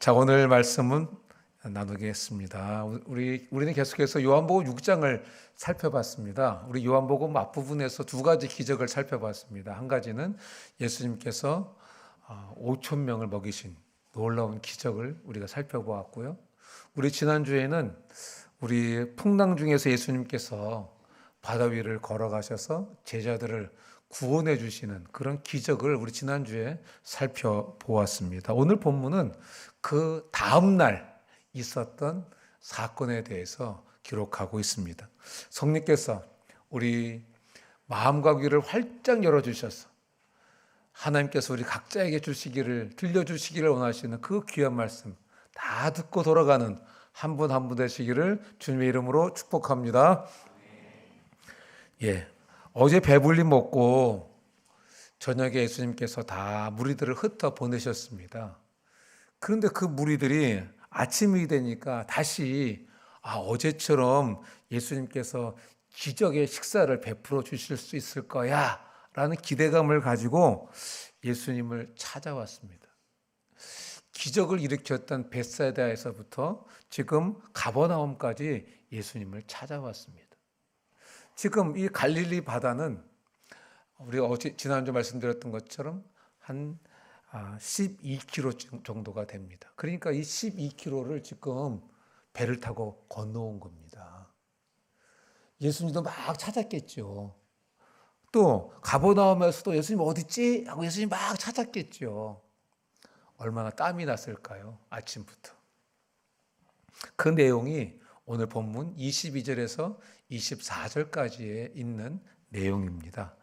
자, 오늘 말씀은 나누겠습니다. 우리는 계속해서 요한복음 6장을 살펴봤습니다. 우리 요한복음 앞부분에서 두 가지 기적을 살펴봤습니다. 한 가지는 예수님께서 5천 명을 먹이신 놀라운 기적을 우리가 살펴보았고요. 우리 지난주에는 우리 풍랑 중에서 예수님께서 바다 위를 걸어가셔서 제자들을 구원해 주시는 그런 기적을 우리 지난주에 살펴보았습니다. 오늘 본문은 그 다음 날 있었던 사건에 대해서 기록하고 있습니다. 성령께서 우리 마음과 귀를 활짝 열어주셔서 하나님께서 우리 각자에게 들려주시기를 원하시는 그 귀한 말씀 다 듣고 돌아가는 한 분 한 분 되시기를 주님의 이름으로 축복합니다. 어제 배불리 먹고 저녁에 예수님께서 다 무리들을 흩어 보내셨습니다. 그런데 그 무리들이 아침이 되니까 다시 어제처럼 예수님께서 기적의 식사를 베풀어 주실 수 있을 거야 라는 기대감을 가지고 예수님을 찾아왔습니다. 기적을 일으켰던 벳사이다에서부터 지금 가버나움까지 예수님을 찾아왔습니다. 지금 이 갈릴리 바다는 우리가 지난주 말씀드렸던 것처럼 한 12km 정도가 됩니다. 그러니까 이 12km를 지금 배를 타고 건너온 겁니다. 예수님도 막 찾았겠죠. 또 가버나움에서도 예수님 어디 있지? 하고 예수님 막 찾았겠죠. 얼마나 땀이 났을까요? 아침부터. 그 내용이 오늘 본문 22절에서 24절까지에 있는 내용입니다.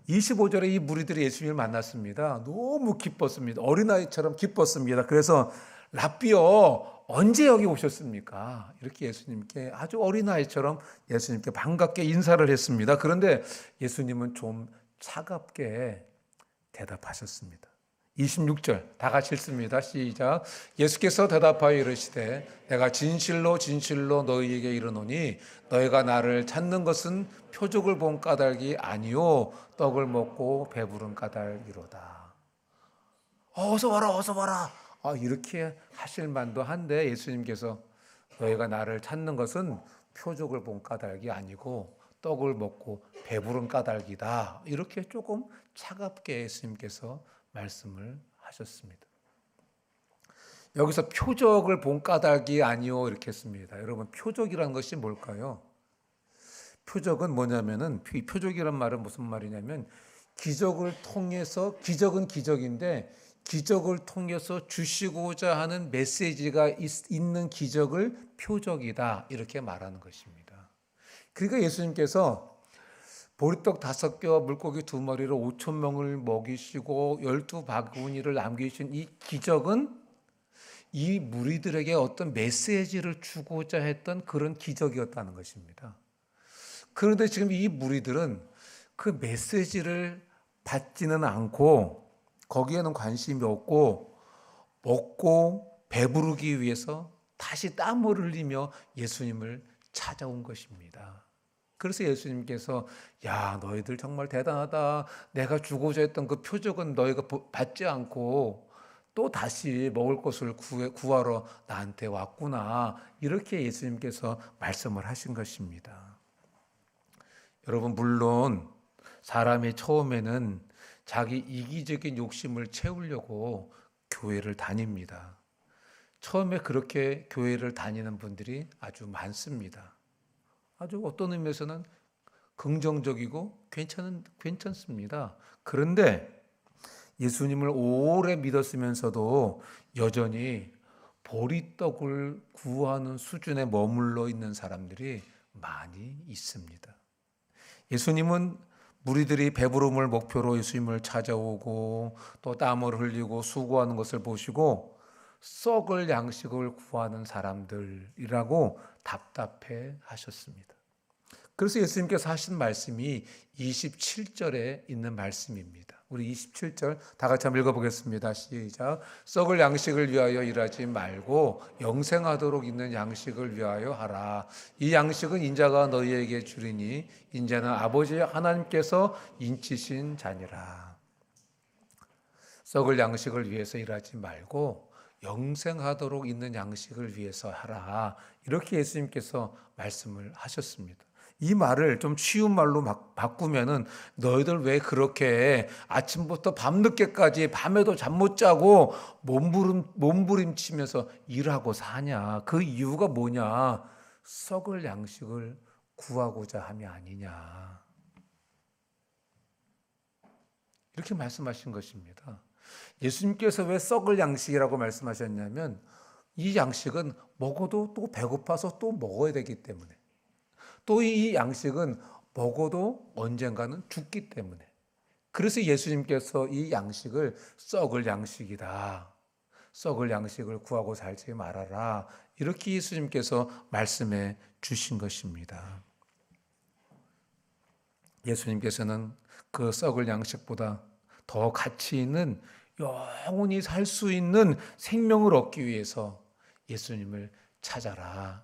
25절에 이 무리들이 예수님을 만났습니다. 너무 기뻤습니다. 어린아이처럼 기뻤습니다. 그래서 랍비여 언제 여기 오셨습니까? 이렇게 예수님께 아주 어린아이처럼 예수님께 반갑게 인사를 했습니다. 그런데 예수님은 좀 차갑게 대답하셨습니다. 26절 다 같이 읽습니다. 시작. 예수께서 대답하여 이르시되 내가 진실로 진실로 너희에게 이르노니 너희가 나를 찾는 것은 표적을 본 까닭이 아니요 떡을 먹고 배부른 까닭이로다. 어서 와라 어서 와라. 이렇게 하실 만도 한데 예수님께서 너희가 나를 찾는 것은 표적을 본 까닭이 아니고 떡을 먹고 배부른 까닭이다. 이렇게 조금 차갑게 예수님께서 말씀을 하셨습니다. 여기서 표적을 본 까닭이 아니요 이렇게 했습니다. 여러분 표적이라는 것이 뭘까요? 표적은 뭐냐면은 표적이란 말은 무슨 말이냐면 기적을 통해서 기적은 기적인데 기적을 통해서 주시고자 하는 메시지가 있는 기적을 표적이다 이렇게 말하는 것입니다. 그러니까 예수님께서 보리떡 5개와 물고기 2마리로 5천 명을 먹이시고 12바구니를 남기신 이 기적은 이 무리들에게 어떤 메시지를 주고자 했던 그런 기적이었다는 것입니다. 그런데 지금 이 무리들은 그 메시지를 받지는 않고 거기에는 관심이 없고 먹고 배부르기 위해서 다시 땀을 흘리며 예수님을 찾아온 것입니다. 그래서 예수님께서 야 너희들 정말 대단하다. 내가 주고자 했던 그 표적은 너희가 받지 않고 또 다시 먹을 것을 구하러 나한테 왔구나. 이렇게 예수님께서 말씀을 하신 것입니다. 여러분 물론 사람이 처음에는 자기 이기적인 욕심을 채우려고 교회를 다닙니다. 처음에 그렇게 교회를 다니는 분들이 아주 많습니다. 아주 어떤 의미에서는 긍정적이고 괜찮습니다. 그런데 예수님을 오래 믿었으면서도 여전히 보리떡을 구하는 수준에 머물러 있는 사람들이 많이 있습니다. 예수님은 무리들이 배부름을 목표로 예수님을 찾아오고 또 땀을 흘리고 수고하는 것을 보시고 썩을 양식을 구하는 사람들이라고 답답해 하셨습니다. 그래서 예수님께서 하신 말씀이 27절에 있는 말씀입니다. 우리 27절 다 같이 한번 읽어보겠습니다. 시작. 썩을 양식을 위하여 일하지 말고 영생하도록 있는 양식을 위하여 하라. 이 양식은 인자가 너희에게 주리니 인자는 아버지 하나님께서 인치신 자니라. 썩을 양식을 위해서 일하지 말고 영생하도록 있는 양식을 위해서 하라. 이렇게 예수님께서 말씀을 하셨습니다. 이 말을 좀 쉬운 말로 바꾸면은 너희들 왜 그렇게 아침부터 밤늦게까지 밤에도 잠 못 자고 몸부림치면서 일하고 사냐? 그 이유가 뭐냐? 썩을 양식을 구하고자 함이 아니냐. 이렇게 말씀하신 것입니다. 예수님께서 왜 썩을 양식이라고 말씀하셨냐면 이 양식은 먹어도 또 배고파서 또 먹어야 되기 때문에, 또 이 양식은 먹어도 언젠가는 죽기 때문에, 그래서 예수님께서 이 양식을 썩을 양식이다, 썩을 양식을 구하고 살지 말아라, 이렇게 예수님께서 말씀해 주신 것입니다. 예수님께서는 그 썩을 양식보다 더 가치 있는 영원히 살 수 있는 생명을 얻기 위해서 예수님을 찾아라,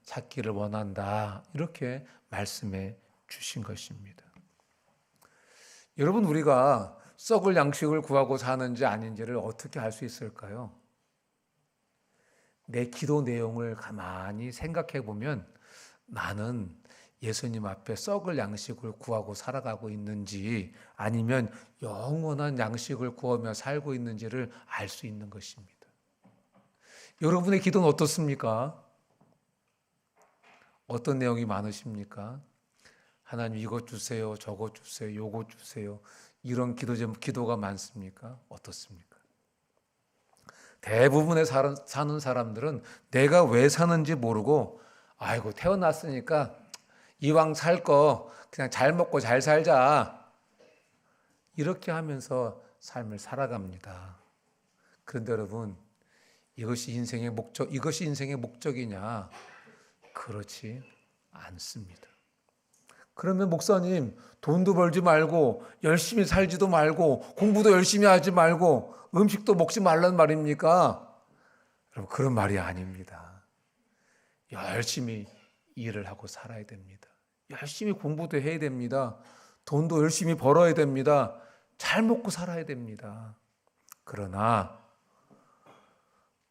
찾기를 원한다, 이렇게 말씀해 주신 것입니다. 여러분, 우리가 썩을 양식을 구하고 사는지 아닌지를 어떻게 알 수 있을까요? 내 기도 내용을 가만히 생각해 보면 나는 예수님 앞에 썩을 양식을 구하고 살아가고 있는지 아니면 영원한 양식을 구하며 살고 있는지를 알 수 있는 것입니다. 여러분의 기도는 어떻습니까? 어떤 내용이 많으십니까? 하나님 이것 주세요, 저것 주세요, 요것 주세요, 이런 기도가 많습니까? 어떻습니까? 대부분의 사는 사람들은 내가 왜 사는지 모르고 아이고 태어났으니까 이왕 살 거 그냥 잘 먹고 잘 살자, 이렇게 하면서 삶을 살아갑니다. 그런데 여러분, 이것이 인생의 목적이냐? 그렇지 않습니다. 그러면 목사님, 돈도 벌지 말고 열심히 살지도 말고 공부도 열심히 하지 말고 음식도 먹지 말란 말입니까? 여러분, 그런 말이 아닙니다. 열심히 일을 하고 살아야 됩니다. 열심히 공부도 해야 됩니다. 돈도 열심히 벌어야 됩니다. 잘 먹고 살아야 됩니다. 그러나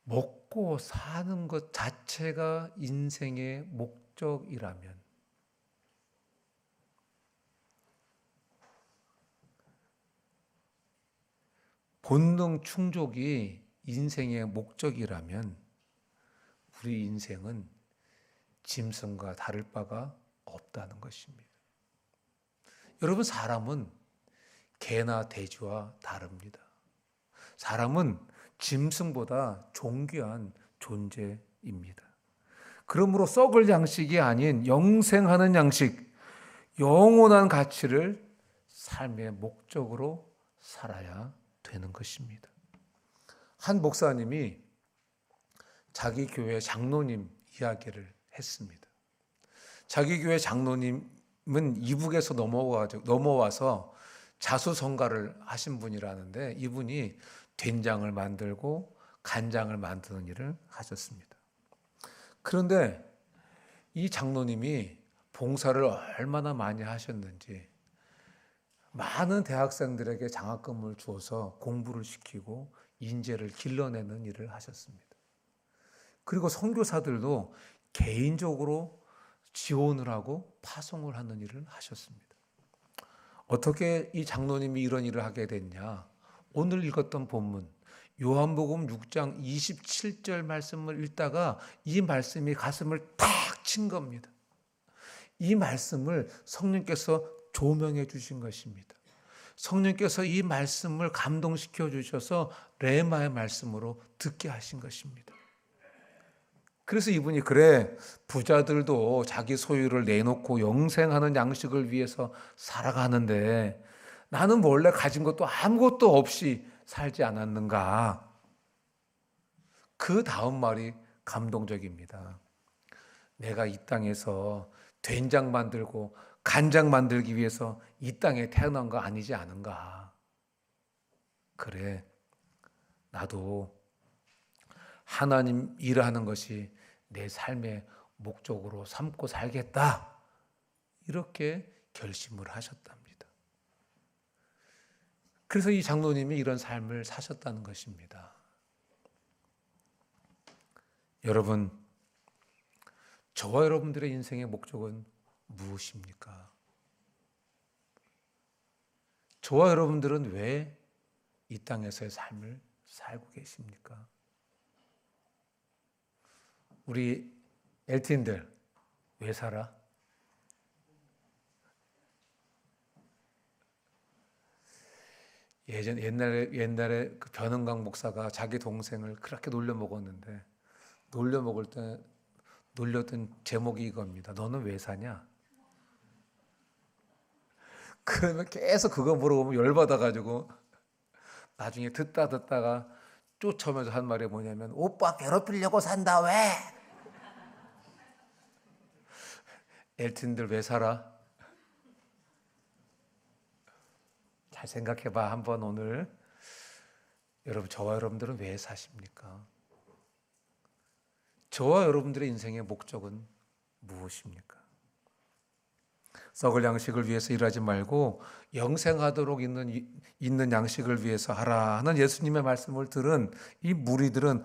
먹고 사는 것 자체가 인생의 목적이라면, 본능 충족이 인생의 목적이라면 우리 인생은 짐승과 다를 바가 없다는 것입니다. 여러분, 사람은 개나 돼지와 다릅니다. 사람은 짐승보다 존귀한 존재입니다. 그러므로 썩을 양식이 아닌 영생하는 양식, 영원한 가치를 삶의 목적으로 살아야 되는 것입니다. 한 목사님이 자기 교회 장로님 이야기를 했습니다. 자기 교회 장로님은 이북에서 넘어와서 자수성가를 하신 분이라는데, 이분이 된장을 만들고 간장을 만드는 일을 하셨습니다. 그런데 이 장로님이 봉사를 얼마나 많이 하셨는지 많은 대학생들에게 장학금을 주어서 공부를 시키고 인재를 길러내는 일을 하셨습니다. 그리고 선교사들도 개인적으로 지원을 하고 파송을 하는 일을 하셨습니다. 어떻게 이 장로님이 이런 일을 하게 됐냐? 오늘 읽었던 본문 요한복음 6장 27절 말씀을 읽다가 이 말씀이 가슴을 탁 친 겁니다. 이 말씀을 성령께서 조명해 주신 것입니다. 성령께서 이 말씀을 감동시켜 주셔서 레마의 말씀으로 듣게 하신 것입니다. 그래서 이분이 그래, 부자들도 자기 소유를 내놓고 영생하는 양식을 위해서 살아가는데 나는 원래 가진 것도 아무것도 없이 살지 않았는가? 그 다음 말이 감동적입니다. 내가 이 땅에서 된장 만들고 간장 만들기 위해서 이 땅에 태어난 거 아니지 않은가? 그래, 나도 하나님 일하는 것이 내 삶의 목적으로 삼고 살겠다, 이렇게 결심을 하셨답니다. 그래서 이 장로님이 이런 삶을 사셨다는 것입니다. 여러분, 저와 여러분들의 인생의 목적은 무엇입니까? 저와 여러분들은 왜 이 땅에서의 삶을 살고 계십니까? 우리 엘틴들 왜 살아? 옛날에 그 변은강 목사가 자기 동생을 그렇게 놀려 먹었는데 놀려 먹을 때 놀렸던 제목이 이겁니다. 너는 왜 사냐? 그러면 계속 그거 물어보면 열받아가지고 나중에 듣다가 쫓아오면서 한 말이 뭐냐면 오빠 괴롭히려고 산다 왜? 엘틴들 왜 살아? 잘 생각해봐 한번 오늘. 여러분, 저와 여러분들은 왜 사십니까? 저와 여러분들의 인생의 목적은 무엇입니까? 썩을 양식을 위해서 일하지 말고 영생하도록 있는 양식을 위해서 하라 하는 예수님의 말씀을 들은 이 무리들은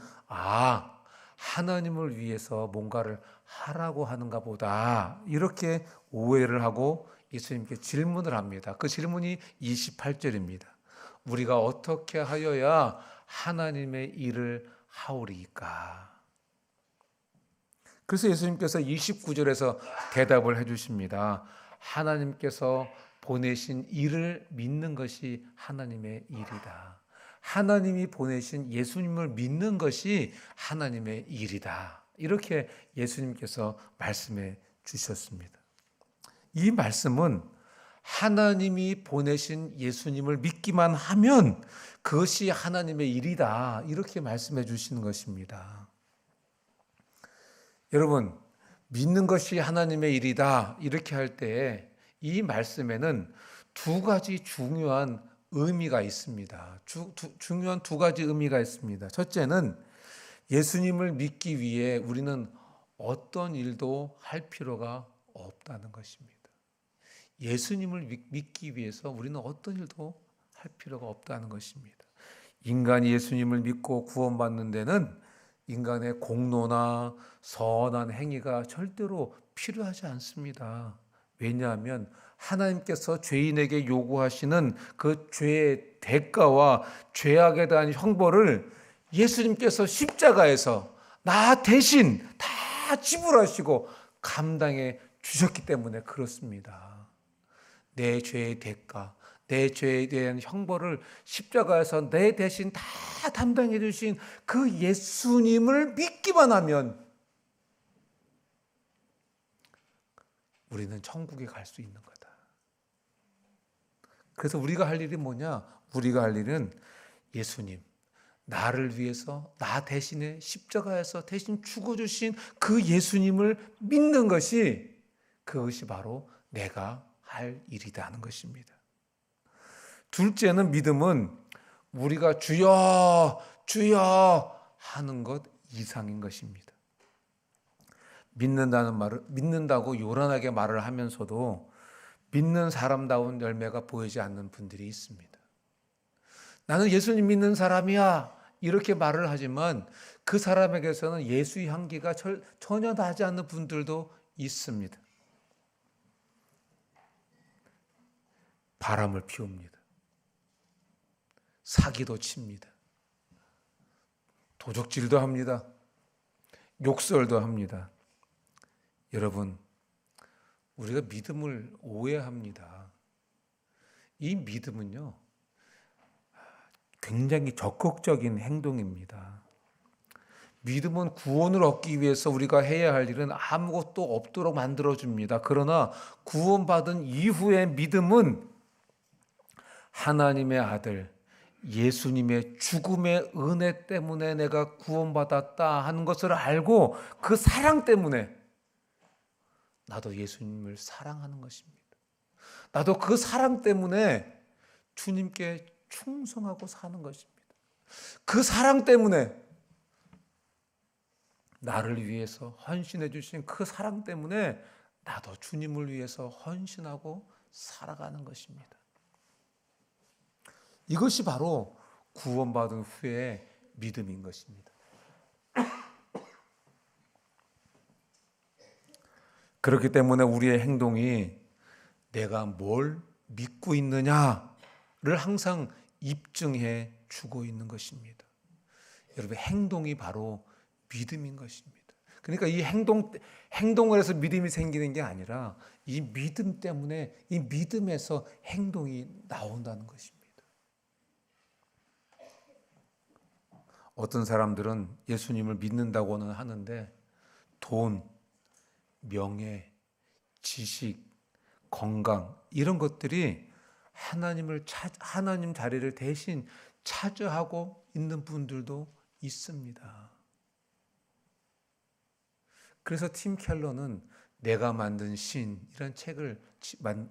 하나님을 위해서 뭔가를 하라고 하는가 보다 이렇게 오해를 하고 예수님께 질문을 합니다. 그 질문이 28절입니다. 우리가 어떻게 하여야 하나님의 일을 하오리까? 그래서 예수님께서 29절에서 대답을 해주십니다. 하나님께서 보내신 일을 믿는 것이 하나님의 일이다. 하나님이 보내신 예수님을 믿는 것이 하나님의 일이다. 이렇게 예수님께서 말씀해 주셨습니다. 이 말씀은 하나님이 보내신 예수님을 믿기만 하면 그것이 하나님의 일이다. 이렇게 말씀해 주시는 것입니다. 여러분, 믿는 것이 하나님의 일이다. 이렇게 할 때 이 말씀에는 두 가지 중요한 의미가 있습니다. 중요한 두 가지 의미가 있습니다. 첫째는 예수님을 믿기 위해 우리는 어떤 일도 할 필요가 없다는 것입니다. 예수님을 믿기 위해서 우리는 어떤 일도 할 필요가 없다는 것입니다. 인간이 예수님을 믿고 구원받는 데는 인간의 공로나 선한 행위가 절대로 필요하지 않습니다. 왜냐하면 하나님께서 죄인에게 요구하시는 그 죄의 대가와 죄악에 대한 형벌을 예수님께서 십자가에서 나 대신 다 지불하시고 감당해 주셨기 때문에 그렇습니다. 내 죄의 대가, 내 죄에 대한 형벌을 십자가에서 내 대신 다 담당해 주신 그 예수님을 믿기만 하면 우리는 천국에 갈 수 있는 거다. 그래서 우리가 할 일이 뭐냐? 우리가 할 일은 예수님, 나를 위해서 나 대신에 십자가에서 대신 죽어주신 그 예수님을 믿는 것이 그것이 바로 내가 할 일이다 하는 것입니다. 둘째는 믿음은 우리가 주여 주여 하는 것 이상인 것입니다. 믿는다고 요란하게 말을 하면서도 믿는 사람다운 열매가 보이지 않는 분들이 있습니다. 나는 예수님 믿는 사람이야 이렇게 말을 하지만 그 사람에게서는 예수의 향기가 전혀 나지 않는 분들도 있습니다. 바람을 피웁니다. 사기도 칩니다. 도적질도 합니다. 욕설도 합니다. 여러분, 우리가 믿음을 오해합니다. 이 믿음은요, 굉장히 적극적인 행동입니다. 믿음은 구원을 얻기 위해서 우리가 해야 할 일은 아무것도 없도록 만들어줍니다. 그러나 구원받은 이후의 믿음은 하나님의 아들, 예수님의 죽음의 은혜 때문에 내가 구원받았다 하는 것을 알고 그 사랑 때문에 나도 예수님을 사랑하는 것입니다. 나도 그 사랑 때문에 주님께 충성하고 사는 것입니다. 그 사랑 때문에 나를 위해서 헌신해 주신 그 사랑 때문에 나도 주님을 위해서 헌신하고 살아가는 것입니다. 이것이 바로 구원받은 후의 믿음인 것입니다. 그렇기 때문에 우리의 행동이 내가 뭘 믿고 있느냐를 항상 입증해 주고 있는 것입니다. 여러분, 행동이 바로 믿음인 것입니다. 그러니까 이 행동을 해서 믿음이 생기는 게 아니라 이 믿음 때문에, 이 믿음에서 행동이 나온다는 것입니다. 어떤 사람들은 예수님을 믿는다고는 하는데 돈, 명예, 지식, 건강 이런 것들이 하나님 자리를 대신 차지하고 있는 분들도 있습니다. 그래서 팀 켈러는 내가 만든 신이란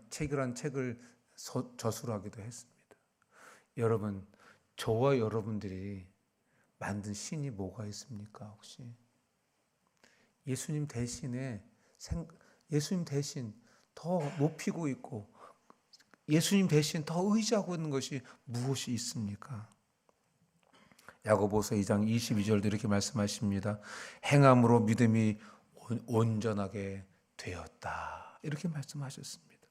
책이란 책을 저술하기도 했습니다. 여러분, 저와 여러분들이 만든 신이 뭐가 있습니까? 혹시 예수님 대신 더 높이고 있고 예수님 대신 더 의지하고 있는 것이 무엇이 있습니까? 야고보서 2장 22절도 이렇게 말씀하십니다. 행함으로 믿음이 온전하게 되었다. 이렇게 말씀하셨습니다.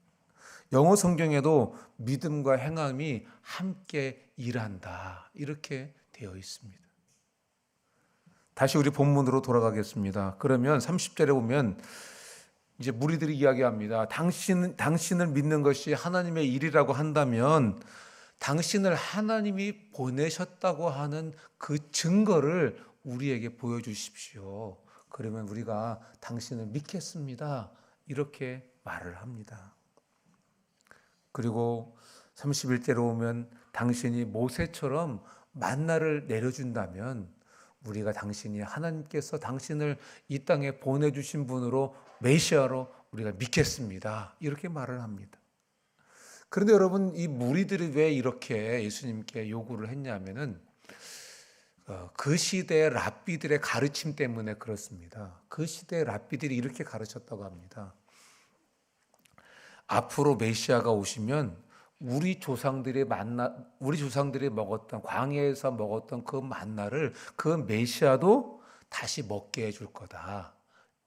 영어 성경에도 믿음과 행함이 함께 일한다. 이렇게 되어 있습니다. 다시 우리 본문으로 돌아가겠습니다. 그러면 30절에 보면 이제 무리들이 이야기합니다. 당신을 믿는 것이 하나님의 일이라고 한다면 당신을 하나님이 보내셨다고 하는 그 증거를 우리에게 보여주십시오. 그러면 우리가 당신을 믿겠습니다. 이렇게 말을 합니다. 그리고 31절에 오면 당신이 모세처럼 만나를 내려준다면 우리가 하나님께서 당신을 이 땅에 보내주신 분으로 메시아로 우리가 믿겠습니다. 이렇게 말을 합니다. 그런데 여러분, 이 무리들이 왜 이렇게 예수님께 요구를 했냐면은 그 시대의 랍비들의 가르침 때문에 그렇습니다. 그 시대의 랍비들이 이렇게 가르쳤다고 합니다. 앞으로 메시아가 오시면 우리 조상들이 먹었던, 광야에서 먹었던 그 만나를 그 메시아도 다시 먹게 해줄 거다.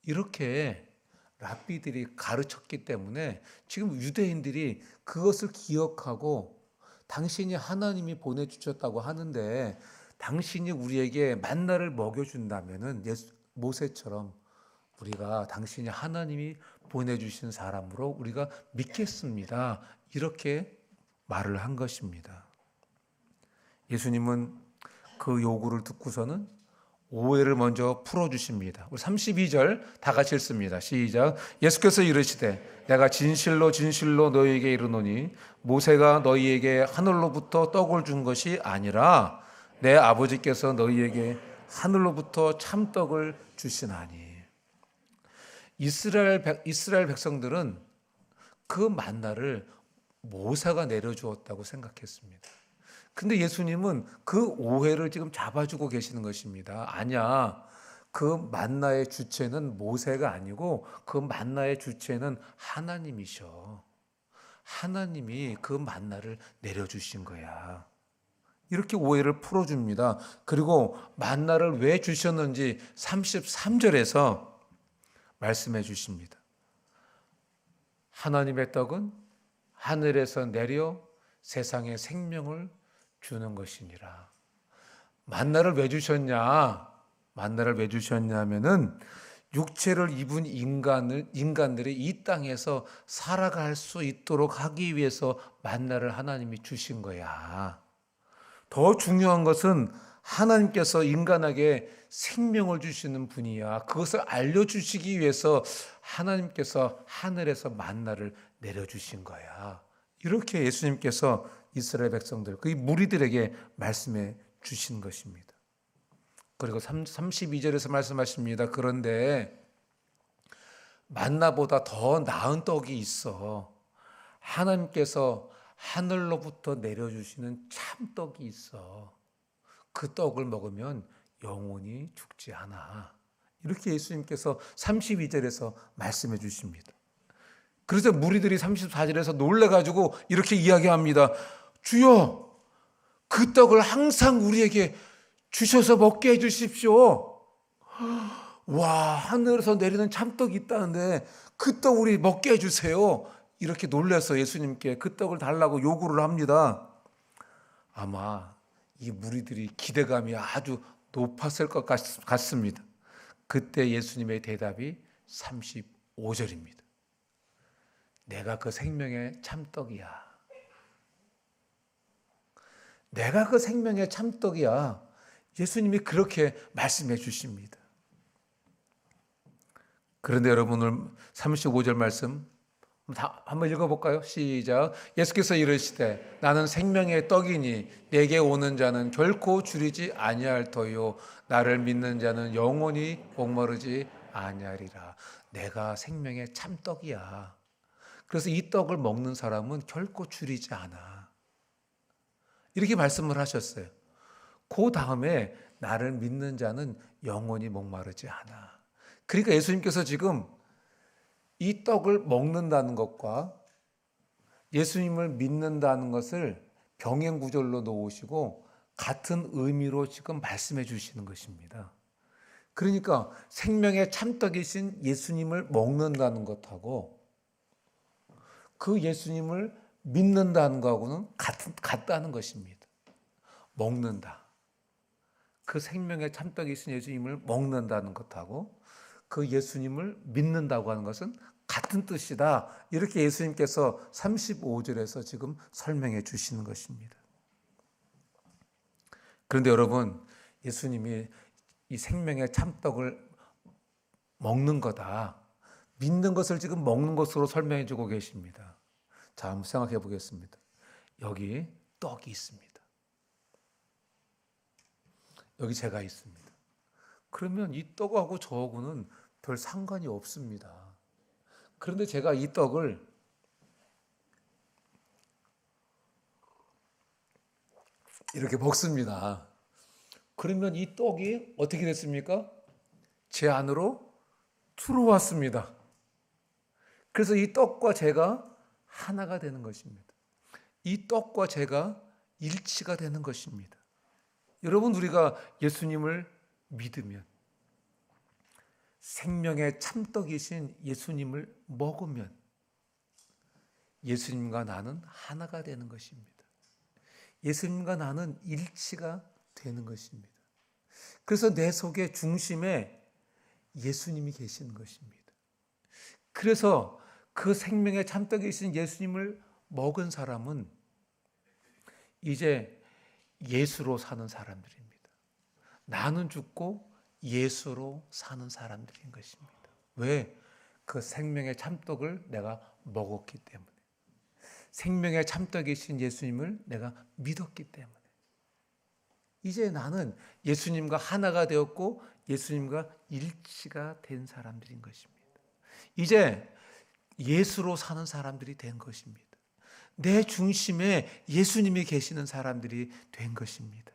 이렇게 랍비들이 가르쳤기 때문에 지금 유대인들이 그것을 기억하고 당신이 하나님이 보내주셨다고 하는데 당신이 우리에게 만나를 먹여준다면은 모세처럼 우리가 당신이 하나님이 보내주신 사람으로 우리가 믿겠습니다. 이렇게 말을 한 것입니다. 예수님은 그 요구를 듣고서는 오해를 먼저 풀어주십니다. 우리 32절 다 같이 읽습니다. 시작. 예수께서 이르시되 내가 진실로 진실로 너희에게 이르노니 모세가 너희에게 하늘로부터 떡을 준 것이 아니라 내 아버지께서 너희에게 하늘로부터 참떡을 주시나니. 이스라엘 백성들은 그 만나를 모세가 내려주었다고 생각했습니다. 근데 예수님은 그 오해를 지금 잡아주고 계시는 것입니다. 아니야. 그 만나의 주체는 모세가 아니고 그 만나의 주체는 하나님이셔. 하나님이 그 만나를 내려주신 거야. 이렇게 오해를 풀어줍니다. 그리고 만나를 왜 주셨는지 33절에서 말씀해 주십니다. 하나님의 떡은 하늘에서 내려 세상에 생명을 주는 것이니라. 만나를 왜 주셨냐? 만나를 왜 주셨냐면은 육체를 입은 인간들이 이 땅에서 살아갈 수 있도록 하기 위해서 만나를 하나님이 주신 거야. 더 중요한 것은 하나님께서 인간에게 생명을 주시는 분이야. 그것을 알려주시기 위해서 하나님께서 하늘에서 만나를 내려주신 거야. 이렇게 예수님께서 이스라엘 백성들, 그 무리들에게 말씀해 주신 것입니다. 그리고 32절에서 말씀하십니다. 그런데 만나보다 더 나은 떡이 있어. 하나님께서 하늘로부터 내려주시는 참떡이 있어. 그 떡을 먹으면 영원히 죽지 않아. 이렇게 예수님께서 32절에서 말씀해 주십니다. 그래서 무리들이 34절에서 놀라가지고 이렇게 이야기합니다. 주여, 그 떡을 항상 우리에게 주셔서 먹게 해 주십시오. 와, 하늘에서 내리는 참떡이 있다는데 그 떡 우리 먹게 해주세요. 이렇게 놀라서 예수님께 그 떡을 달라고 요구를 합니다. 아마 이 무리들이 기대감이 아주 높았을 것 같습니다. 그때 예수님의 대답이 35절입니다. 내가 그 생명의 참떡이야. 내가 그 생명의 참떡이야. 예수님이 그렇게 말씀해 주십니다. 그런데 여러분 오늘 35절 말씀 한번 읽어볼까요? 시작. 예수께서 이르시되 나는 생명의 떡이니 내게 오는 자는 결코 줄이지 아니할 터요 나를 믿는 자는 영원히 목마르지 아니하리라. 내가 생명의 참떡이야. 그래서 이 떡을 먹는 사람은 결코 줄이지 않아. 이렇게 말씀을 하셨어요. 그 다음에 나를 믿는 자는 영원히 목마르지 않아. 그러니까 예수님께서 지금 이 떡을 먹는다는 것과 예수님을 믿는다는 것을 병행구절로 놓으시고 같은 의미로 지금 말씀해 주시는 것입니다. 그러니까 생명의 참떡이신 예수님을 먹는다는 것하고 그 예수님을 믿는다는 것하고는 같다는 것입니다. 먹는다. 그 생명의 참떡이신 예수님을 먹는다는 것하고 그 예수님을 믿는다고 하는 것은 같은 뜻이다. 이렇게 예수님께서 35절에서 지금 설명해 주시는 것입니다. 그런데 여러분, 예수님이 이 생명의 참떡을 먹는 거다. 믿는 것을 지금 먹는 것으로 설명해 주고 계십니다. 자, 한번 생각해 보겠습니다. 여기 떡이 있습니다. 여기 제가 있습니다. 그러면 이 떡하고 저하고는 별 상관이 없습니다. 그런데 제가 이 떡을 이렇게 먹습니다. 그러면 이 떡이 어떻게 됐습니까? 제 안으로 들어왔습니다. 그래서 이 떡과 제가 하나가 되는 것입니다. 이 떡과 제가 일치가 되는 것입니다. 여러분, 우리가 예수님을 믿으면 생명의 참떡이신 예수님을 먹으면 예수님과 나는 하나가 되는 것입니다. 예수님과 나는 일치가 되는 것입니다. 그래서 내 속의 중심에 예수님이 계시는 것입니다. 그래서 그 생명의 참떡이신 예수님을 먹은 사람은 이제 예수로 사는 사람들입니다. 나는 죽고 예수로 사는 사람들인 것입니다. 왜? 그 생명의 참떡을 내가 먹었기 때문에. 생명의 참떡이신 예수님을 내가 믿었기 때문에. 이제 나는 예수님과 하나가 되었고 예수님과 일치가 된 사람들인 것입니다. 이제 예수로 사는 사람들이 된 것입니다. 내 중심에 예수님이 계시는 사람들이 된 것입니다.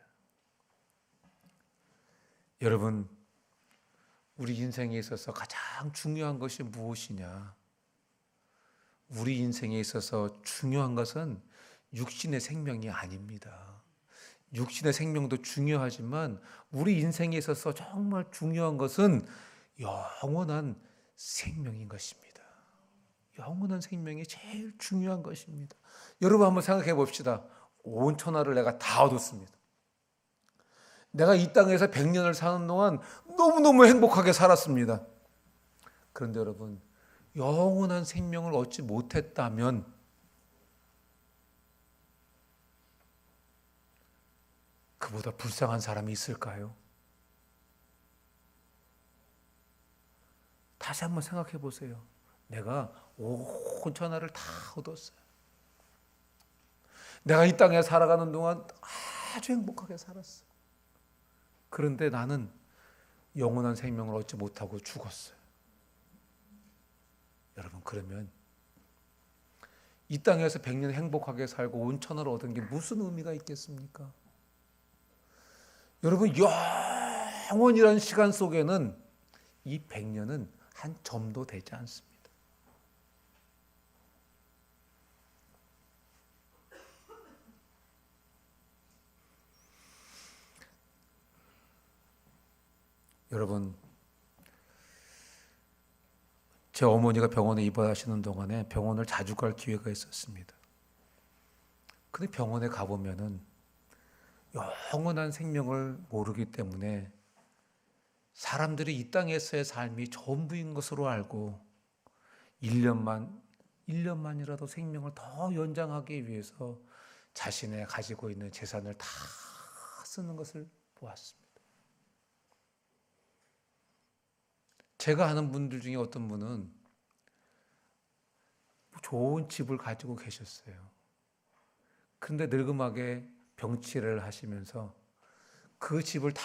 여러분, 우리 인생에 있어서 가장 중요한 것이 무엇이냐? 우리 인생에 있어서 중요한 것은 육신의 생명이 아닙니다. 육신의 생명도 중요하지만 우리 인생에 있어서 정말 중요한 것은 영원한 생명인 것입니다. 영원한 생명이 제일 중요한 것입니다. 여러분 한번 생각해 봅시다. 온 천하를 내가 다 얻었습니다. 내가 이 땅에서 100년을 사는 동안 너무너무 행복하게 살았습니다. 그런데 여러분, 영원한 생명을 얻지 못했다면 그보다 불쌍한 사람이 있을까요? 다시 한번 생각해 보세요. 내가 온 천하를 다 얻었어요. 내가 이 땅에 살아가는 동안 아주 행복하게 살았어요. 그런데 나는 영원한 생명을 얻지 못하고 죽었어요. 여러분, 그러면 이 땅에서 100년 행복하게 살고 온 천하를 얻은 게 무슨 의미가 있겠습니까? 여러분, 영원이라는 시간 속에는 이 100년은 한 점도 되지 않습니다. 여러분, 제 어머니가 병원에 입원하시는 동안에 병원을 자주 갈 기회가 있었습니다. 근데 병원에 가보면은 영원한 생명을 모르기 때문에 사람들이 이 땅에서의 삶이 전부인 것으로 알고 1년만이라도 생명을 더 연장하기 위해서 자신의 가지고 있는 재산을 다 쓰는 것을 보았습니다. 제가 아는 분들 중에 어떤 분은 좋은 집을 가지고 계셨어요. 그런데 늙음하게 병치레를 하시면서 그 집을 다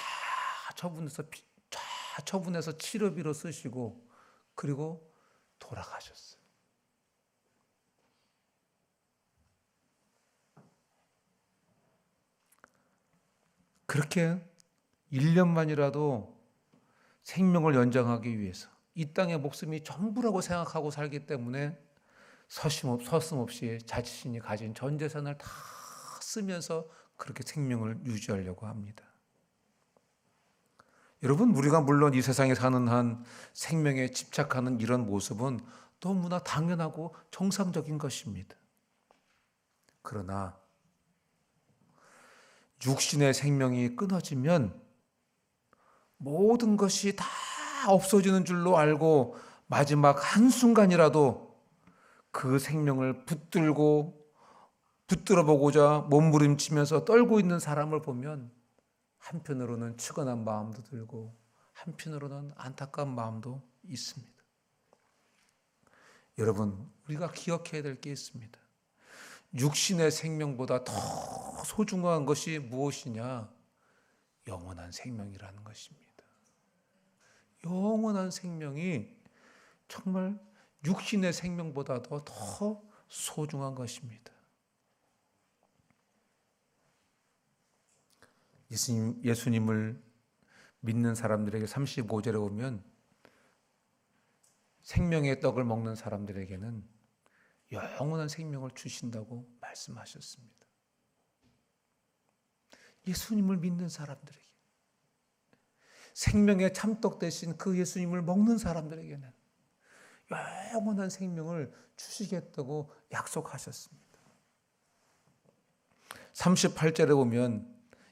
처분해서 치료비로 쓰시고 그리고 돌아가셨어요. 그렇게 1년만이라도 생명을 연장하기 위해서 이 땅의 목숨이 전부라고 생각하고 살기 때문에 서슴없이 자신이 가진 전 재산을 다 쓰면서 그렇게 생명을 유지하려고 합니다. 여러분, 우리가 물론 이 세상에 사는 한 생명에 집착하는 이런 모습은 너무나 당연하고 정상적인 것입니다. 그러나 육신의 생명이 끊어지면 모든 것이 다 없어지는 줄로 알고 마지막 한순간이라도 그 생명을 붙들어 보고자 몸부림치면서 떨고 있는 사람을 보면 한편으로는 측은한 마음도 들고 한편으로는 안타까운 마음도 있습니다. 여러분, 우리가 기억해야 될 게 있습니다. 육신의 생명보다 더 소중한 것이 무엇이냐? 영원한 생명이라는 것입니다. 영원한 생명이 정말 육신의 생명보다도 더 소중한 것입니다. 예수님을 믿는 사람들에게 35절에 보면 생명의 떡을 먹는 사람들에게는 영원한 생명을 주신다고 말씀하셨습니다. 예수님을 믿는 사람들에게 생명의 참떡 대신 그 예수님을 먹는 사람들에게는 영원한 생명을 주시겠다고 약속하셨습니다. 38절에 보면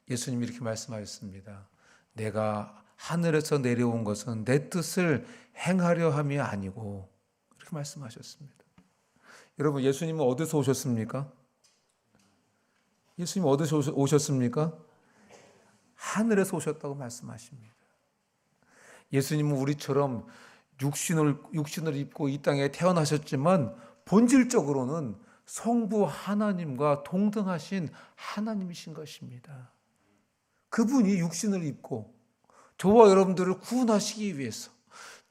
예수님이 이렇게 말씀하셨습니다. 내가 하늘에서 내려온 것은 내 뜻을 행하려 함이 아니고, 이렇게 말씀하셨습니다. 여러분, 예수님은 어디서 오셨습니까? 예수님 어디서 오셨습니까? 하늘에서 오셨다고 말씀하십니다. 예수님은 우리처럼 육신을 입고 이 땅에 태어나셨지만 본질적으로는 성부 하나님과 동등하신 하나님이신 것입니다. 그분이 육신을 입고 저와 여러분들을 구원하시기 위해서,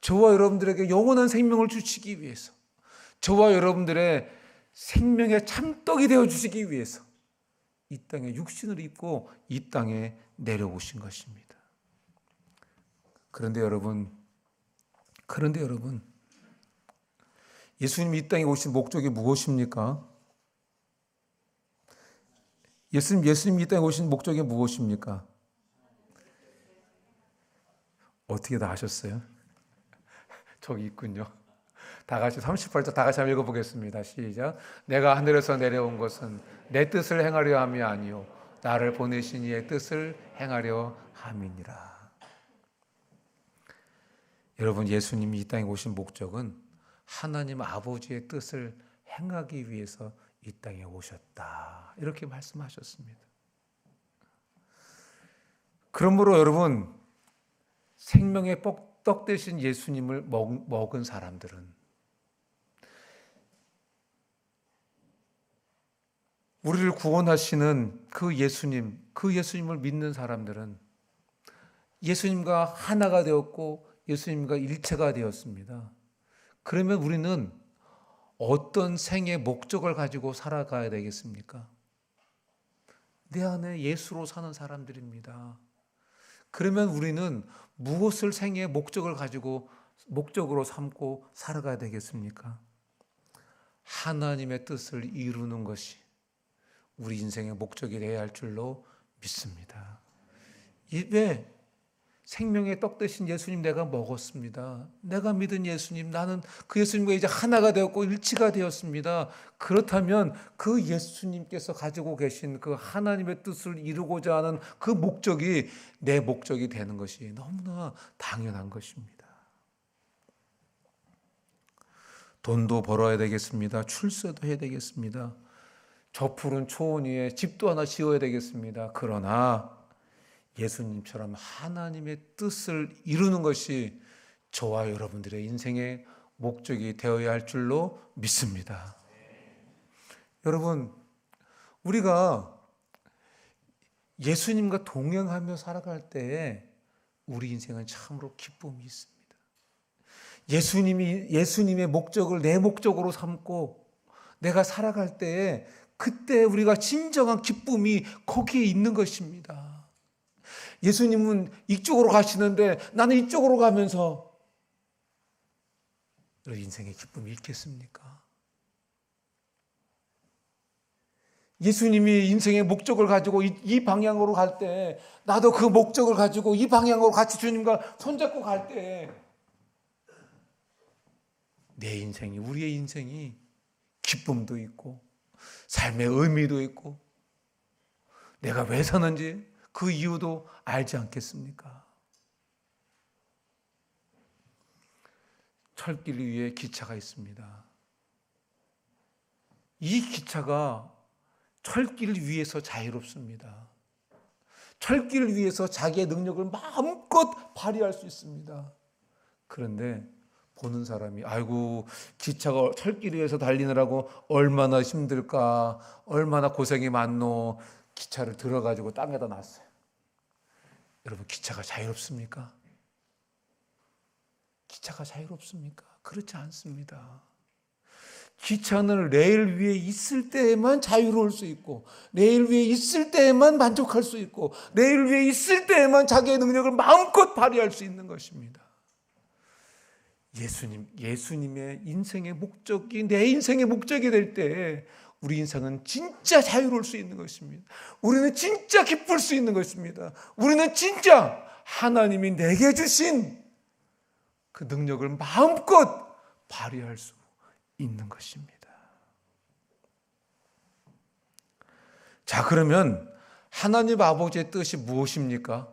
저와 여러분들에게 영원한 생명을 주시기 위해서, 저와 여러분들의 생명의 참떡이 되어 주시기 위해서 이 땅에 육신을 입고 이 땅에 내려오신 것입니다. 그런데 여러분, 예수님이 이 땅에 오신 목적이 무엇입니까? 예수님이 이 땅에 오신 목적이 무엇입니까? 어떻게 다 아셨어요? 저기 있군요. 다 같이 38절 다 같이 한번 읽어보겠습니다. 시작. 내가 하늘에서 내려온 것은 내 뜻을 행하려 함이 아니요 나를 보내신 이의 뜻을 행하려 함이니라. 여러분, 예수님이 이 땅에 오신 목적은 하나님 아버지의 뜻을 행하기 위해서 이 땅에 오셨다, 이렇게 말씀하셨습니다. 그러므로 여러분, 생명의 떡 대신 예수님을 먹은 사람들은, 우리를 구원하시는 그 예수님을 믿는 사람들은 예수님과 하나가 되었고 예수님과 일체가 되었습니다. 그러면 우리는 어떤 생의 목적을 가지고 살아가야 되겠습니까? 내 안에 예수로 사는 사람들입니다. 그러면 우리는 무엇을 생의 목적을 가지고 목적으로 삼고 살아가야 되겠습니까? 하나님의 뜻을 이루는 것이 우리 인생의 목적이 되어야 할 줄로 믿습니다. 왜? 생명의 떡 대신 예수님 내가 먹었습니다. 내가 믿은 예수님, 나는 그 예수님과 이제 하나가 되었고 일치가 되었습니다. 그렇다면 그 예수님께서 가지고 계신 그 하나님의 뜻을 이루고자 하는 그 목적이 내 목적이 되는 것이 너무나 당연한 것입니다. 돈도 벌어야 되겠습니다. 출세도 해야 되겠습니다. 저 푸른 초원 위에 집도 하나 지어야 되겠습니다. 그러나 예수님처럼 하나님의 뜻을 이루는 것이 저와 여러분들의 인생의 목적이 되어야 할 줄로 믿습니다. 여러분, 우리가 예수님과 동행하며 살아갈 때에 우리 인생은 참으로 기쁨이 있습니다. 예수님의 목적을 내 목적으로 삼고 내가 살아갈 때에 그때 우리가 진정한 기쁨이 거기에 있는 것입니다. 예수님은 이쪽으로 가시는데 나는 이쪽으로 가면서 인생의 기쁨이 있겠습니까? 예수님이 인생의 목적을 가지고 이 방향으로 갈 때 나도 그 목적을 가지고 이 방향으로 같이 주님과 손잡고 갈 때 내 인생이, 우리의 인생이 기쁨도 있고 삶의 의미도 있고 내가 왜 사는지 그 이유도 알지 않겠습니까? 철길 위에 기차가 있습니다. 이 기차가 철길 위에서 자유롭습니다. 철길 위에서 자기의 능력을 마음껏 발휘할 수 있습니다. 그런데 보는 사람이 아이고 기차가 철길 위에서 달리느라고 얼마나 힘들까, 얼마나 고생이 많노. 기차를 들어가지고 땅에다 놨어요. 여러분, 기차가 자유롭습니까? 기차가 자유롭습니까? 그렇지 않습니다. 기차는 레일 위에 있을 때에만 자유로울 수 있고 레일 위에 있을 때에만 만족할 수 있고 레일 위에 있을 때에만 자기의 능력을 마음껏 발휘할 수 있는 것입니다. 예수님의 인생의 목적이 내 인생의 목적이 될 때 우리 인생은 진짜 자유로울 수 있는 것입니다. 우리는 진짜 기쁠 수 있는 것입니다. 우리는 진짜 하나님이 내게 주신 그 능력을 마음껏 발휘할 수 있는 것입니다. 자, 그러면 하나님 아버지의 뜻이 무엇입니까?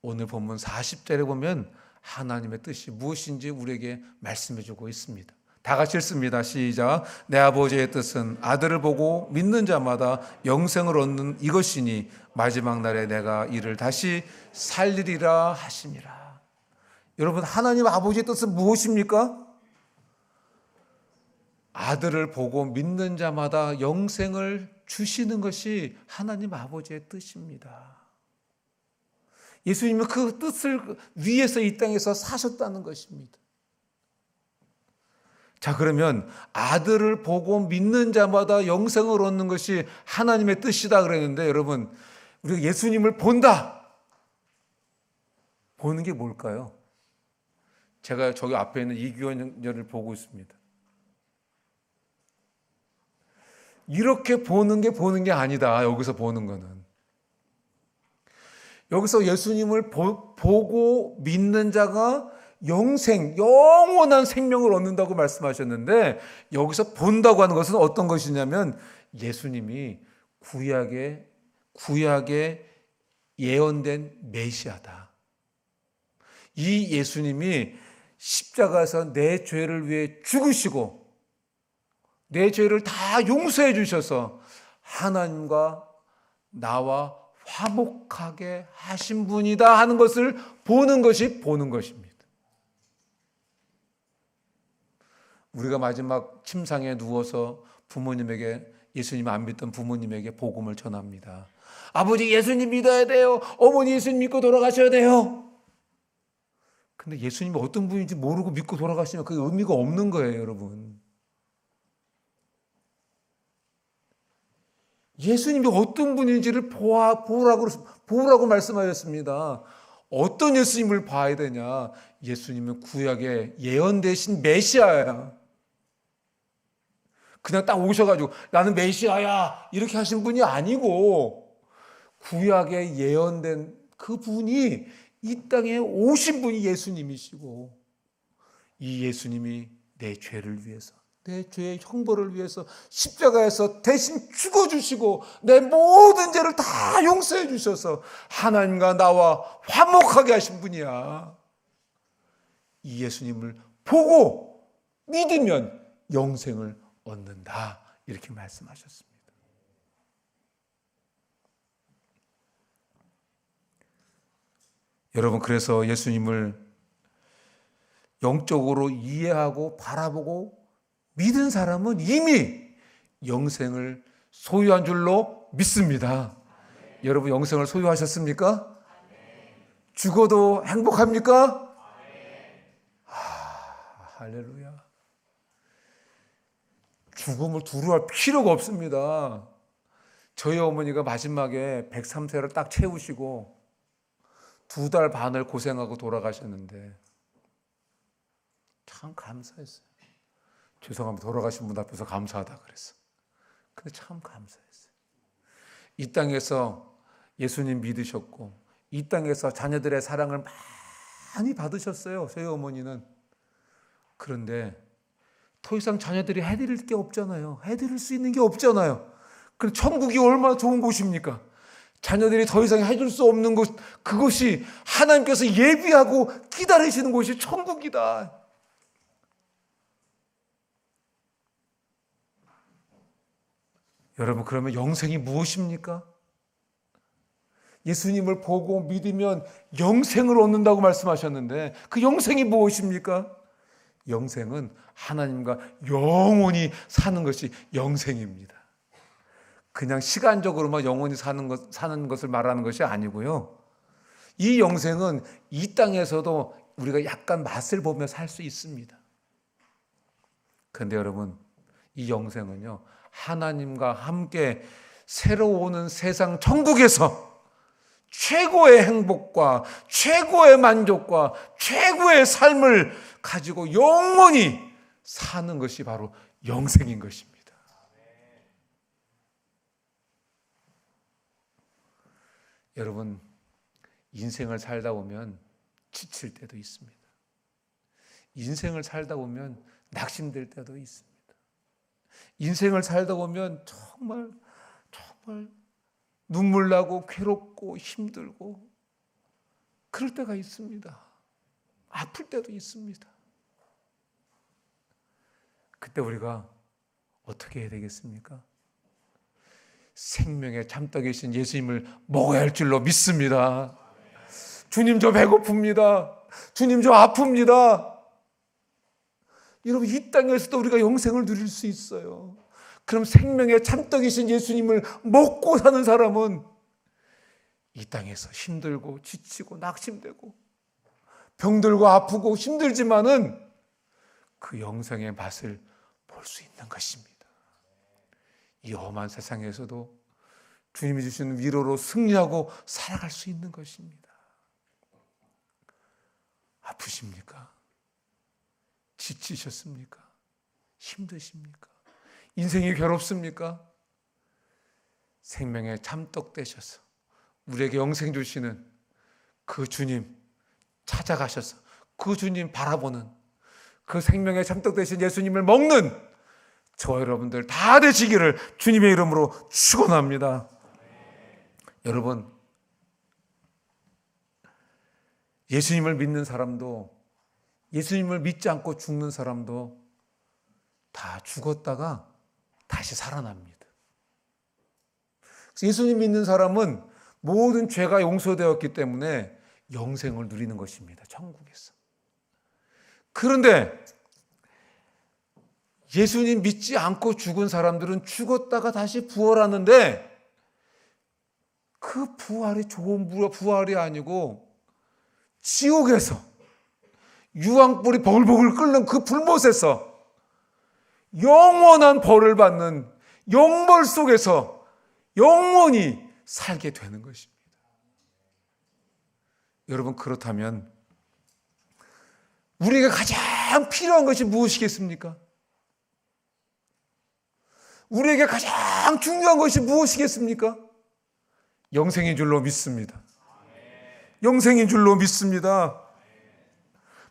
오늘 본문 40절에 보면 하나님의 뜻이 무엇인지 우리에게 말씀해 주고 있습니다. 다 같이 읽습니다. 시작. 내 아버지의 뜻은 아들을 보고 믿는 자마다 영생을 얻는 이것이니 마지막 날에 내가 이를 다시 살리리라 하시니라. 여러분, 하나님 아버지의 뜻은 무엇입니까? 아들을 보고 믿는 자마다 영생을 주시는 것이 하나님 아버지의 뜻입니다. 예수님은 그 뜻을 위해서 이 땅에서 사셨다는 것입니다. 자, 그러면 아들을 보고 믿는 자마다 영생을 얻는 것이 하나님의 뜻이다 그랬는데, 여러분, 우리가 예수님을 본다. 보는 게 뭘까요? 제가 저기 앞에 있는 이규원을 보고 있습니다. 이렇게 보는 게 아니다. 여기서 보는 거는. 여기서 예수님을 보고 믿는 자가 영원한 생명을 얻는다고 말씀하셨는데, 여기서 본다고 하는 것은 어떤 것이냐면 예수님이 구약에 예언된 메시아다. 이 예수님이 십자가에서 내 죄를 위해 죽으시고 내 죄를 다 용서해 주셔서 하나님과 나와 화목하게 하신 분이다 하는 것을 보는 것이 보는 것입니다. 우리가 마지막 침상에 누워서 부모님에게, 예수님 안 믿던 부모님에게 복음을 전합니다. 아버지 예수님 믿어야 돼요. 어머니 예수님 믿고 돌아가셔야 돼요. 근데 예수님이 어떤 분인지 모르고 믿고 돌아가시면 그게 의미가 없는 거예요, 여러분. 예수님이 어떤 분인지를 보라고 말씀하셨습니다. 어떤 예수님을 봐야 되냐? 예수님은 구약에 예언되신 메시아야. 그냥 딱 오셔가지고 나는 메시아야 이렇게 하신 분이 아니고 구약에 예언된 그 분이 이 땅에 오신 분이 예수님이시고, 이 예수님이 내 죄를 위해서, 내 죄의 형벌을 위해서 십자가에서 대신 죽어주시고 내 모든 죄를 다 용서해 주셔서 하나님과 나와 화목하게 하신 분이야. 이 예수님을 보고 믿으면 영생을 얻는다, 이렇게 말씀하셨습니다. 여러분, 그래서 예수님을 영적으로 이해하고 바라보고 믿은 사람은 이미 영생을 소유한 줄로 믿습니다. 여러분, 영생을 소유하셨습니까? 죽어도 행복합니까? 할렐루야. 죽음을 두려워할 필요가 없습니다. 저희 어머니가 마지막에 103세를 딱 채우시고 2달 반을 고생하고 돌아가셨는데 참 감사했어요. 죄송합니다. 돌아가신 분 앞에서 감사하다 그랬어. 근데 참 감사했어요. 이 땅에서 예수님 믿으셨고 이 땅에서 자녀들의 사랑을 많이 받으셨어요. 저희 어머니는. 그런데 더 이상 자녀들이 해드릴 게 없잖아요. 해드릴 수 있는 게 없잖아요. 그럼 천국이 얼마나 좋은 곳입니까? 자녀들이 더 이상 해줄 수 없는 곳, 그것이 하나님께서 예비하고 기다리시는 곳이 천국이다. 여러분, 그러면 영생이 무엇입니까? 예수님을 보고 믿으면 영생을 얻는다고 말씀하셨는데 그 영생이 무엇입니까? 영생은 하나님과 영원히 사는 것이 영생입니다. 그냥 시간적으로만 영원히 사는 것을 말하는 것이 아니고요. 이 영생은 이 땅에서도 우리가 약간 맛을 보며 살 수 있습니다. 그런데 여러분, 이 영생은요, 하나님과 함께 새로 오는 세상 천국에서 최고의 행복과 최고의 만족과 최고의 삶을 가지고 영원히 사는 것이 바로 영생인 것입니다. 여러분, 인생을 살다 보면 지칠 때도 있습니다. 인생을 살다 보면 낙심될 때도 있습니다. 인생을 살다 보면 정말 눈물 나고 괴롭고 힘들고 그럴 때가 있습니다. 아플 때도 있습니다. 그때 우리가 어떻게 해야 되겠습니까? 생명의 참떡이신 예수님을 먹어야 할 줄로 믿습니다. 주님, 저 배고픕니다. 주님, 저 아픕니다. 여러분, 이 땅에서도 우리가 영생을 누릴 수 있어요. 그럼 생명의 참떡이신 예수님을 먹고 사는 사람은 이 땅에서 힘들고 지치고 낙심되고 병들고 아프고 힘들지만은 그 영생의 맛을 볼 수 있는 것입니다. 이 험한 세상에서도 주님이 주시는 위로로 승리하고 살아갈 수 있는 것입니다. 아프십니까? 지치셨습니까? 힘드십니까? 인생이 괴롭습니까? 생명의 참떡 되셔서 우리에게 영생 주시는 그 주님 찾아가셔서 그 주님 바라보는 그 생명의 참떡 되신 예수님을 먹는 저와 여러분들 다 되시기를 주님의 이름으로 축원합니다. 여러분, 예수님을 믿는 사람도 예수님을 믿지 않고 죽는 사람도 다 죽었다가 다시 살아납니다. 예수님 믿는 사람은 모든 죄가 용서되었기 때문에 영생을 누리는 것입니다. 천국에서. 그런데 예수님 믿지 않고 죽은 사람들은 죽었다가 다시 부활하는데 그 부활이 좋은 부활이 아니고 지옥에서 유황불이 버글버글 끓는 그 불못에서 영원한 벌을 받는 영벌 속에서 영원히 살게 되는 것입니다. 여러분, 그렇다면 우리에게 가장 필요한 것이 무엇이겠습니까? 우리에게 가장 중요한 것이 무엇이겠습니까? 영생인 줄로 믿습니다. 영생인 줄로 믿습니다.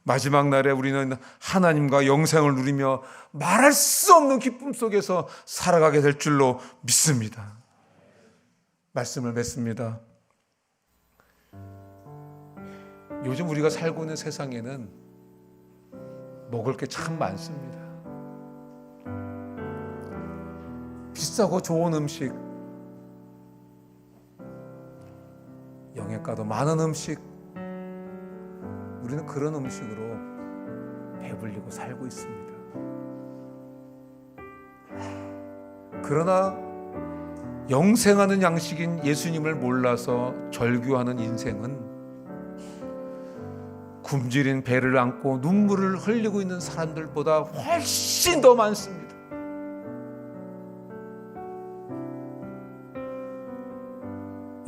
마지막 날에 우리는 하나님과 영생을 누리며 말할 수 없는 기쁨 속에서 살아가게 될 줄로 믿습니다. 말씀을 맺습니다. 요즘 우리가 살고 있는 세상에는 먹을 게 참 많습니다. 비싸고 좋은 음식, 영양가도 많은 음식, 우리는 그런 음식으로 배불리고 살고 있습니다. 그러나 영생하는 양식인 예수님을 몰라서 절규하는 인생은 굶주린 배를 안고 눈물을 흘리고 있는 사람들보다 훨씬 더 많습니다.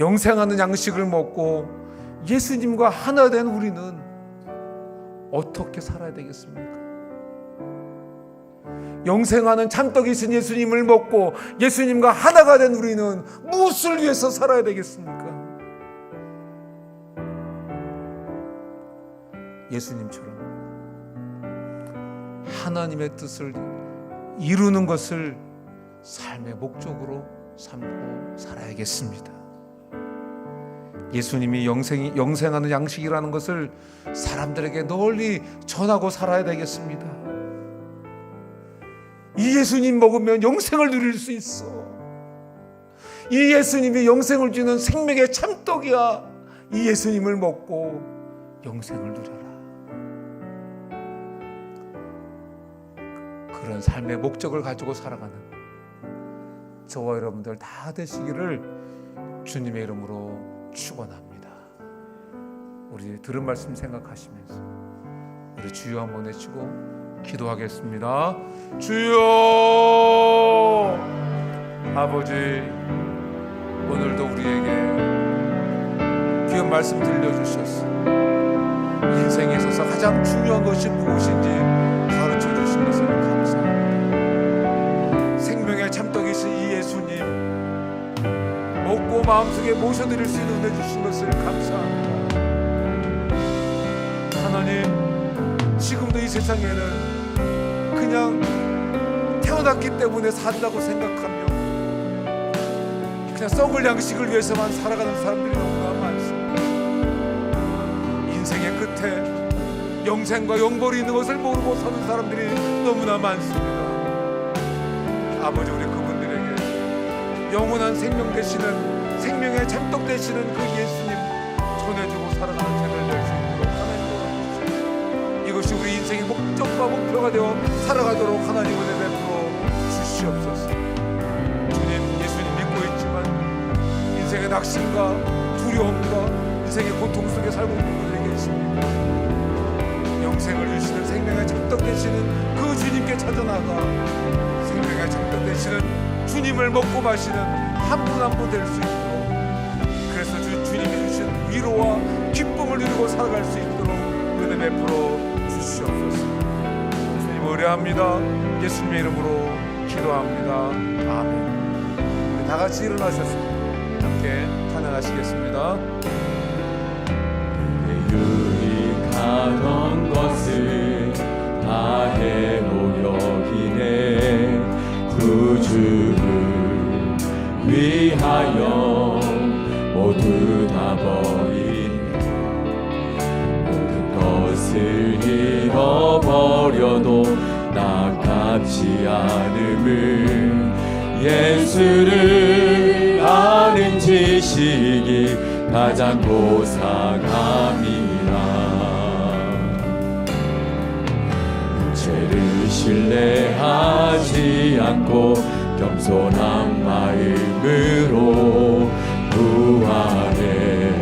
영생하는 양식을 먹고 예수님과 하나 된 우리는 어떻게 살아야 되겠습니까? 영생하는 참떡이신 예수님을 먹고 예수님과 하나가 된 우리는 무엇을 위해서 살아야 되겠습니까? 예수님처럼 하나님의 뜻을 이루는 것을 삶의 목적으로 삼고 살아야겠습니다. 예수님이 영생하는 양식이라는 것을 사람들에게 널리 전하고 살아야 되겠습니다. 이 예수님 먹으면 영생을 누릴 수 있어. 이 예수님이 영생을 주는 생명의 참떡이야. 이 예수님을 먹고 영생을 누려라. 그런 삶의 목적을 가지고 살아가는 저와 여러분들 다 되시기를 주님의 이름으로 축원합니다. 우리 들은 말씀 생각하시면서 우리 주여 한번 외치고 기도하겠습니다. 주여, 아버지, 오늘도 우리에게 귀한 말씀 들려주셨어. 인생에 있어서 가장 중요한 것이 무엇인지 가르쳐 주신 것을 감사합니다. 생명의 참떡이신 이 예수님 먹고 마음속에 모셔드릴 수 있는 은혜 주신 것을 감사합니다. 하나님, 지금도 이 세상에는 그냥 태어났기 때문에 산다고 생각하며 그냥 썩을 양식을 위해서만 살아가는 사람들이 너무나 많습니다. 인생의 끝에 영생과 영벌이 있는 것을 모르고 사는 사람들이 너무나 많습니다. 아버지, 우리 그분들에게 영원한 생명 되시는, 생명의 참떡 되시는 그 예수님 전해주고 살아가는 죄를 낼 수 있도록 하나님 도와주시옵소서. 이것이 우리 인생의 목적과 목표가 되어 살아가도록 하나님 은혜 베풀어 주시옵소서. 주님, 예수님 믿고 있지만 인생의 낙심과 두려움과 인생의 고통 속에 살고 있는 분들이 계십니다. 영생을 주시는 생명의 참떡 되시는 그 주님께 찾아나가 생명의 참떡 되시는 주님을 먹고 마시는 한 분 한 분 될 수 있도록, 그래서 주님이 주신 위로와 기쁨을 누리고 살아갈 수 있도록 은혜 베풀어 주시옵소서. 주님 의뢰합니다. 예수님의 이름으로 기도합니다. 아멘. 우리 다 같이 일어나셔서 함께 찬양하시겠습니다. 유익하던 것을 다 해로 여기네. 구주를 위하여 모두 다 버리네. 모든 것을 잃어버려도 아깝지 않음을 예수를 아는 지식이 가장 고상함이라. 죄를 신뢰하지 않고 겸손한 마음으로 부활의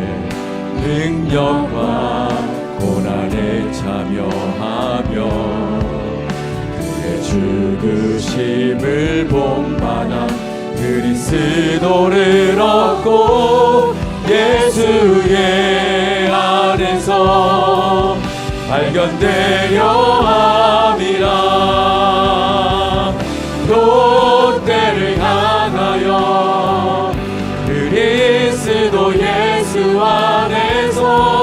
능력과 고난에 참여하며 그의 죽으심을 본받아 그리스도를 얻고 예수의 안에서 발견되려 함이라. 또 때를 향하여 그리스도 예수 안에서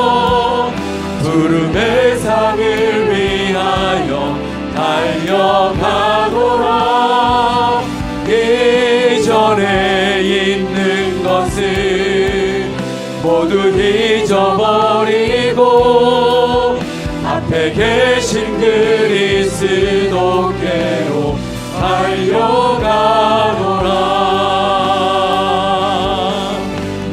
앞에 계신 그리스도께로 달려가노라.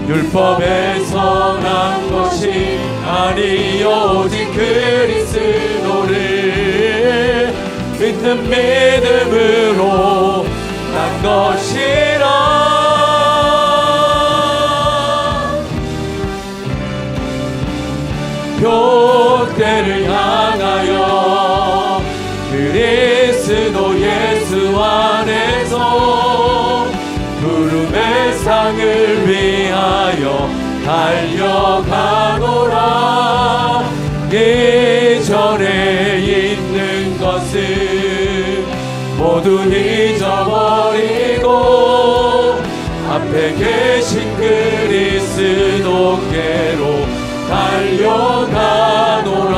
율법에서 난 것이 아니요 오직 그리스도를 믿는 믿음으로 난 것이라. 표대를 향하여 그리스도 예수 안에서 부름의 상을 위하여 달려가노라. 이전에 있는 것은 모두 잊어버리고 앞에 계신 그리스도께로 달려가노라.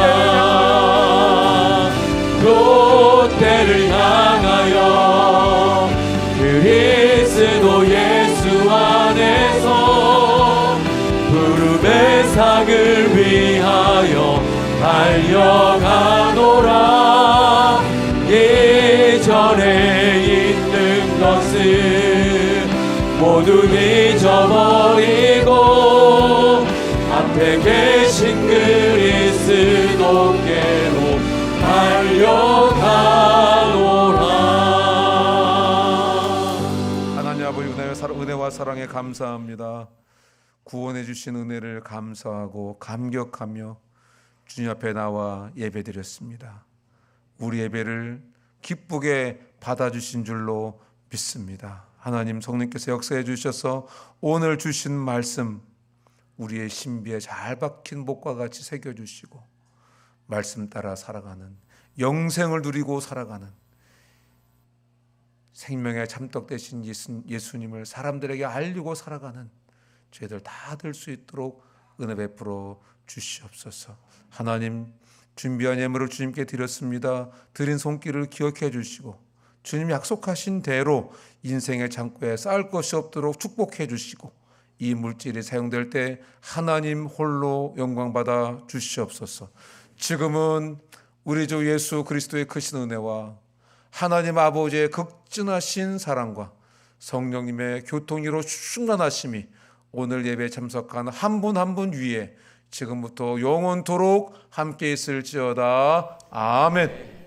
롯데를 향하여 그리스도 예수 안에서 부름의 상을 위하여 달려가노라. 이전에 있는 것은 모두 잊어버리고 앞에 계신 그리스도께로 달려가노라. 하나님 아버지 은혜와 사랑에 감사합니다. 구원해 주신 은혜를 감사하고 감격하며 주님 앞에 나와 예배드렸습니다. 우리 예배를 기쁘게 받아주신 줄로 믿습니다. 하나님 성령께서 역사해 주셔서 오늘 주신 말씀 우리의 신비에 잘 박힌 목과 같이 새겨주시고 말씀 따라 살아가는 영생을 누리고 살아가는 생명의 참떡 되신 예수님을 사람들에게 알리고 살아가는 저희들 다 될 수 있도록 은혜 베풀어 주시옵소서. 하나님 준비한 예물을 주님께 드렸습니다. 드린 손길을 기억해 주시고 주님 약속하신 대로 인생의 창고에 쌓을 것이 없도록 축복해 주시고 이 물질이 사용될 때 하나님 홀로 영광받아 주시옵소서. 지금은 우리 주 예수 그리스도의 크신 은혜와 하나님 아버지의 극진하신 사랑과 성령님의 교통이로 충만하심이 오늘 예배에 참석한 한 분 한 분 위에 지금부터 영원토록 함께 있을지어다. 아멘.